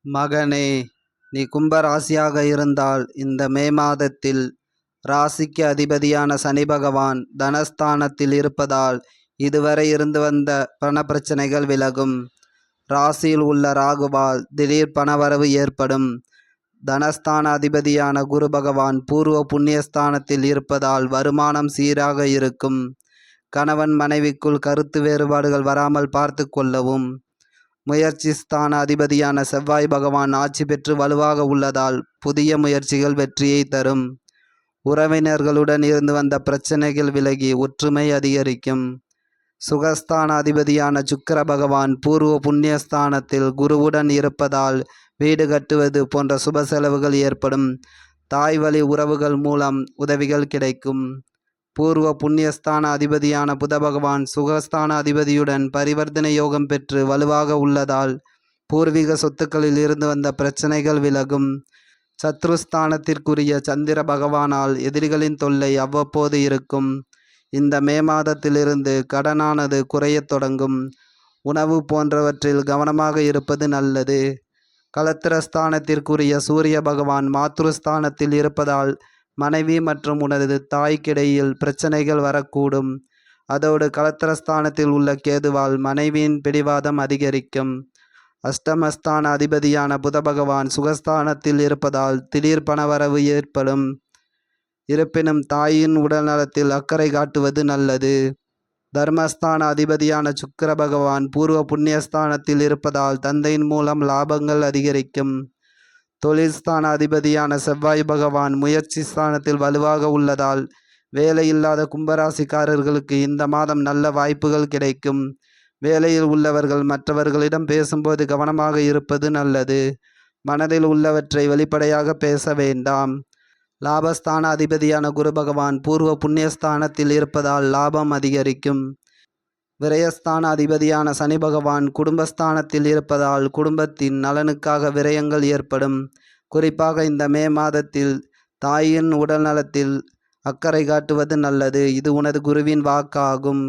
மகனே, நீ கும்பராசியாக இருந்தால் இந்த மே மாதத்தில் ராசிக்கு அதிபதியான சனி பகவான் தனஸ்தானத்தில் இருப்பதால் இதுவரை இருந்து வந்த பண பிரச்சனைகள் விலகும். ராசியில் உள்ள ராகுவால் திடீர் பணவரவு ஏற்படும். தனஸ்தான அதிபதியான குரு பகவான் பூர்வ புண்ணியஸ்தானத்தில் இருப்பதால் வருமானம் சீராக இருக்கும். கணவன் மனைவிக்குள் கருத்து வேறுபாடுகள் வராமல் பார்த்து கொள்ளவும். முயற்சி ஸ்தான அதிபதியான செவ்வாய் பகவான் ஆட்சி பெற்று வலுவாக உள்ளதால் புதிய முயற்சிகள் வெற்றியை தரும். உறவினர்களுடன் இருந்து வந்த பிரச்சனைகள் விலகி ஒற்றுமை அதிகரிக்கும். சுகஸ்தான அதிபதியான சுக்கிர பகவான் பூர்வ புண்ணியஸ்தானத்தில் குருவுடன் இருப்பதால் வீடு கட்டுவது போன்ற சுப செலவுகள் ஏற்படும். தாய் வழி உறவுகள் மூலம் உதவிகள் கிடைக்கும். பூர்வ புண்ணியஸ்தான அதிபதியான புத பகவான் சுகஸ்தான அதிபதியுடன் பரிவர்த்தனை யோகம் பெற்று வலுவாக உள்ளதால் பூர்வீக சொத்துக்களில் இருந்து வந்த பிரச்சனைகள் விலகும். சத்ருஸ்தானத்திற்குரிய சந்திர பகவானால் எதிரிகளின் தொல்லை அவ்வப்போது இருக்கும். இந்த மே மாதத்திலிருந்து கடனானது குறையத் தொடங்கும். உணவு போன்றவற்றில் கவனமாக இருப்பது நல்லது. கலத்திரஸ்தானத்திற்குரிய சூரிய பகவான் மாத்ருஸ்தானத்தில் இருப்பதால் மனைவி மற்றும் உனது தாய்க்கிடையில் பிரச்சனைகள் வரக்கூடும். அதோடு கலத்திரஸ்தானத்தில் உள்ள கேதுவால் மனைவியின் பிடிவாதம் அதிகரிக்கும். அஷ்டமஸ்தான அதிபதியான புத பகவான் சுகஸ்தானத்தில் இருப்பதால் திடீர் பணவரவு ஏற்படும். இருப்பினும் தாயின் உடல் நலத்தில் அக்கறை காட்டுவது நல்லது. தர்மஸ்தான அதிபதியான சுக்கிர பகவான் பூர்வ புண்ணியஸ்தானத்தில் இருப்பதால் தந்தையின் மூலம் லாபங்கள் அதிகரிக்கும். தொழில்ஸ்தான அதிபதியான செவ்வாய் பகவான் முயற்சி ஸ்தானத்தில் வலுவாக உள்ளதால் வேலையில்லாத கும்பராசிக்காரர்களுக்கு இந்த மாதம் நல்ல வாய்ப்புகள் கிடைக்கும். வேலையில் உள்ளவர்கள் மற்றவர்களிடம் பேசும்போது கவனமாக இருப்பது நல்லது. மனதில் உள்ளவற்றை வெளிப்படையாக பேச வேண்டாம். லாபஸ்தான அதிபதியான குரு பகவான் பூர்வ புண்ணியஸ்தானத்தில் இருப்பதால் லாபம் அதிகரிக்கும். விரயஸ்தான அதிபதியான சனி பகவான் குடும்பஸ்தானத்தில் இருப்பதால் குடும்பத்தின் நலனுக்காக விரயங்கள் ஏற்படும். குறிப்பாக இந்த மே மாதத்தில் தாயின் உடல் நலத்தில் அக்கறை காட்டுவது நல்லது. இது உனது குருவின் வாக்காகும்.